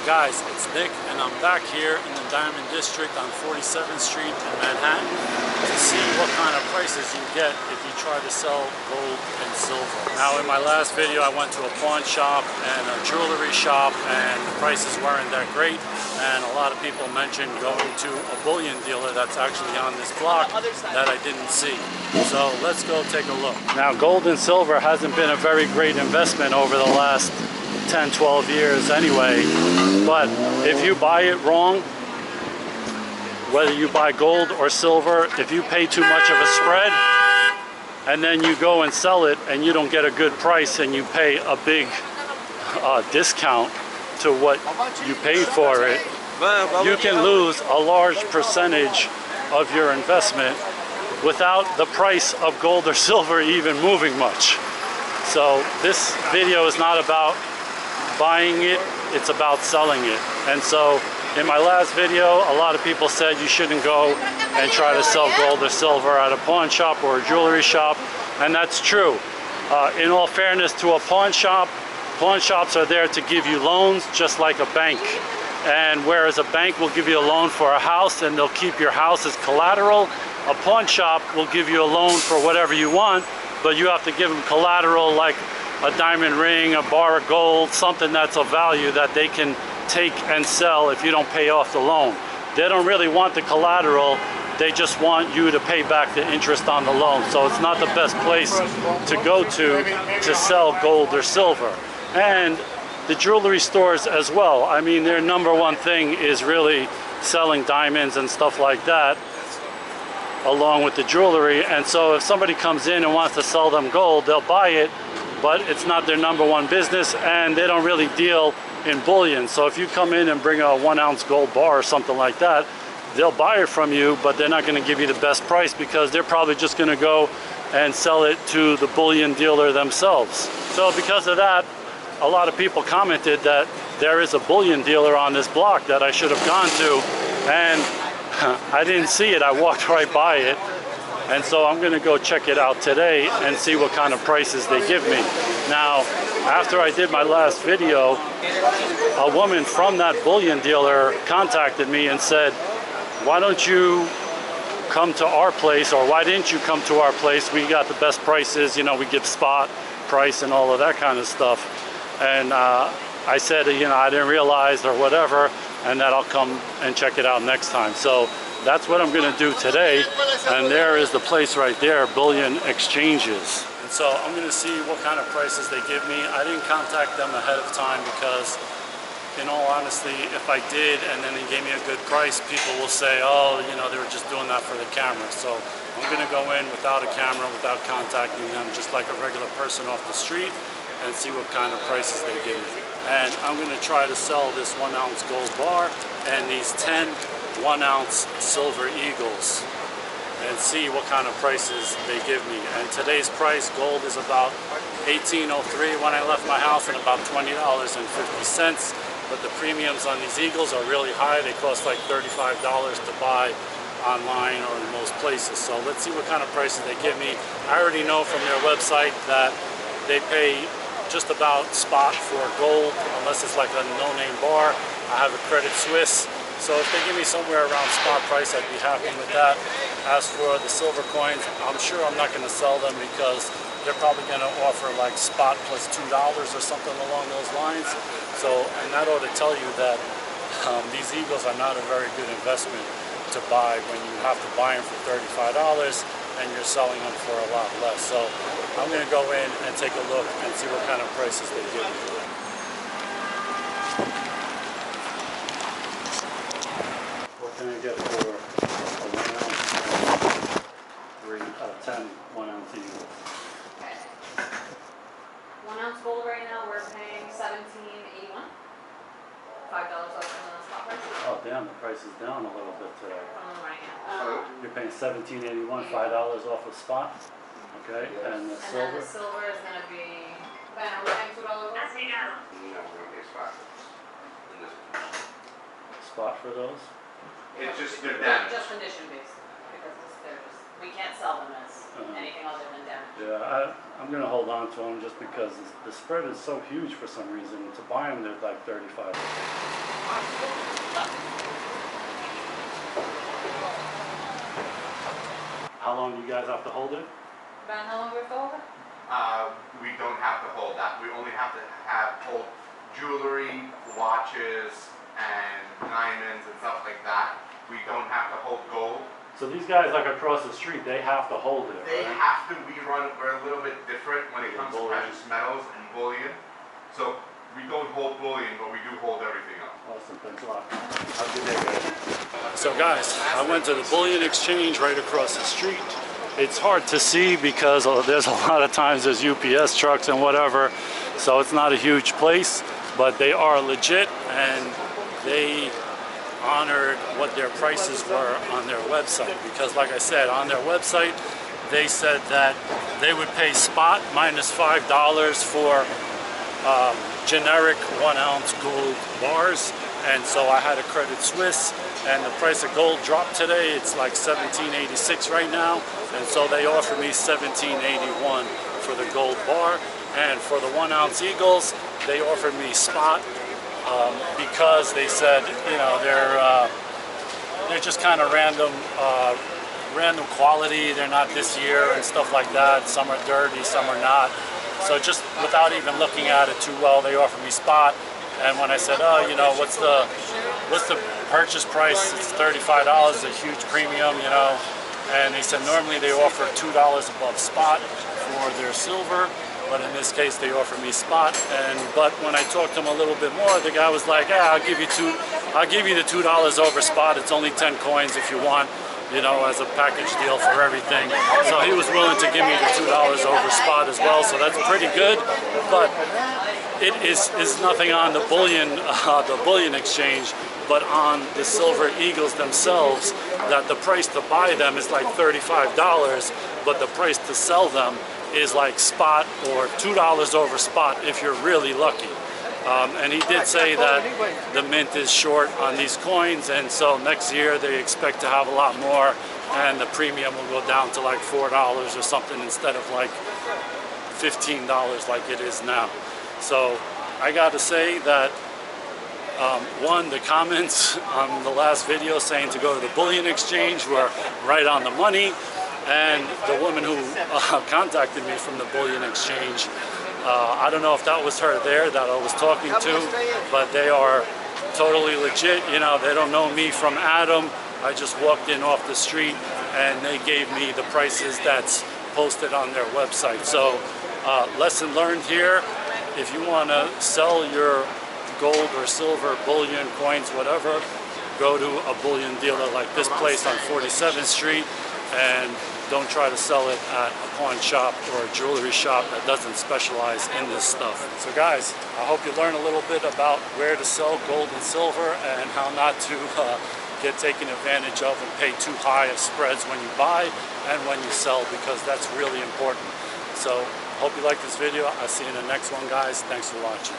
Guys, it's Nick and I'm back here in the Diamond District on 47th Street in Manhattan to see what kind of prices you get if you try to sell gold and silver. Now in my last video I went to a pawn shop and a jewelry shop and the prices weren't that great, and a lot of people mentioned going to a bullion dealer that's actually on this block that I didn't see. So let's go take a look. Now gold and silver hasn't been a very great investment over the last 10-12 years anyway, but if you buy it wrong, whether you buy gold or silver, if you pay too much of a spread and then you go and sell it and you don't get a good price and you pay a big discount to what you paid for it, you can lose a large percentage of your investment without the price of gold or silver even moving much. So this video is not about buying it, it's about selling it. And so in my last video, a lot of people said you shouldn't go and try to sell gold or silver at a pawn shop or a jewelry shop, and that's true. In all fairness to a pawn shops are there to give you loans just like a bank. And whereas a bank will give you a loan for a house and they'll keep your house as collateral, a pawn shop will give you a loan for whatever you want, but you have to give them collateral like a diamond ring, a bar of gold, something that's of value that they can take and sell if you don't pay off the loan. They don't really want the collateral, they just want you to pay back the interest on the loan. So it's not the best place to go to sell gold or silver. And the jewelry stores as well. I mean, their number one thing is really selling diamonds and stuff like that, along with the jewelry. And so if somebody comes in and wants to sell them gold, they'll buy it, but it's not their number one business, and they don't really deal in bullion. So if you come in and bring a 1 ounce gold bar or something like that, they'll buy it from you, but they're not going to give you the best price because they're probably just going to go and sell it to the bullion dealer themselves. So because of that, a lot of people commented that there is a bullion dealer on this block that I should have gone to, and I didn't see it. I walked right by it. And so I'm going to go check it out today and see what kind of prices they give me. Now, after I did my last video, a woman from that bullion dealer contacted me and said, why don't you come to our place, or why didn't you come to our place? We got the best prices, you know, we give spot price and all of that kind of stuff. And I said, you know, I didn't realize or whatever, and that I'll come and check it out next time. So that's what I'm going to do today, and there is the place right there, Bullion Exchanges. And so I'm going to see what kind of prices they give me. I didn't contact them ahead of time because, in all honesty, if I did and then they gave me a good price, people will say, oh, you know, they were just doing that for the camera. So I'm going to go in without a camera, without contacting them, just like a regular person off the street, and see what kind of prices they give me. And I'm going to try to sell this 1 ounce gold bar and these 10 1 ounce silver eagles and see what kind of prices they give me. And today's price, gold is about $18.03 when I left my house, and about $20.50. But the premiums on these eagles are really high. They cost like $35 to buy online or in most places. So let's see what kind of prices they give me. I already know from their website that they pay just about spot for gold, unless it's like a no-name bar. I have a Credit Suisse, so if they give me somewhere around spot price, I'd be happy with that. As for the silver coins, I'm sure I'm not going to sell them because they're probably going to offer like spot plus $2 or something along those lines. So, and that ought to tell you that these eagles are not a very good investment to buy when you have to buy them for $35 and you're selling them for a lot less. So I'm going to go in and take a look and see what kind of prices they give me. What can I get for a 1 ounce, 10 1 ounce eagles? Okay. 1 ounce gold right now we're paying $17.81. $5 off from the spot price. Oh damn, the price is down a little bit today. From the morning. You're paying $17.81, $5 off of spot. Okay, Yes. and the And silver? then the silver is going to be, Ben, are we paying $2 off? No, we're gonna get spot in this. Spot for those? It's just they're Just damaged. condition based, because they're just, we can't sell them as anything other than damage. Yeah, I'm going to hold on to them just because the spread is so huge for some reason. To buy them, they're like $35. long do you guys have to hold it? About how long we have to hold it? We don't have to hold that. We only have to hold jewelry, watches, and diamonds and stuff like that. We don't have to hold gold. So these guys like across the street, they have to hold it, They right? have to. We're a little bit different when it comes to Bullion. precious metals and bullion. So we don't hold bullion, but we do hold everything else. Awesome, thanks a lot. Have a good day, guys. So guys, I went to the bullion exchange right across the street. It's hard to see because there's a lot of times there's UPS trucks and whatever, so it's not a huge place, but they are legit and they honored what their prices were on their website, because like I said, on their website they said that they would pay spot minus $5 for generic 1 ounce gold bars, and so I had a Credit Suisse and the price of gold dropped today. It's like $17.86 right now, and so they offered me $17.81 for the gold bar, and for the 1 ounce Eagles they offered me spot because they said, you know, they're just kind of random quality. They're not this year and stuff like that. Some are dirty, some are not. So just without even looking at it too well, they offered me spot. And when I said, oh, you know, what's the purchase price? It's $35, a huge premium, you know. And they said normally they offer $2 above spot for their silver, but in this case they offered me spot. But when I talked to him a little bit more, the guy was like, yeah, I'll give you the $2 over spot. It's only 10 coins if you want, you know, as a package deal for everything. So he was willing to give me the $2 over spot as well, so that's pretty good. But it is nothing on the bullion exchange, but on the silver Eagles themselves, that the price to buy them is like $35, but the price to sell them is like spot or $2 over spot if you're really lucky. And he did say that the mint is short on these coins, and so next year they expect to have a lot more, and the premium will go down to like $4 or something instead of like $15 like it is now. So I got to say that one, the comments on the last video saying to go to the bullion exchange were right on the money, and the woman who contacted me from the bullion exchange, I don't know if that was her there that I was talking to, but they are totally legit. You know, they don't know me from Adam. I just walked in off the street and they gave me the prices that's posted on their website. So lesson learned here: if you want to sell your gold or silver, bullion, coins, whatever, go to a bullion dealer like this place on 47th Street, and don't try to sell it at a pawn shop or a jewelry shop that doesn't specialize in this stuff. So guys, I hope you learn a little bit about where to sell gold and silver and how not to get taken advantage of and pay too high of spreads when you buy and when you sell, because that's really important. So hope you like this video. I'll see you in the next one, guys. Thanks for watching.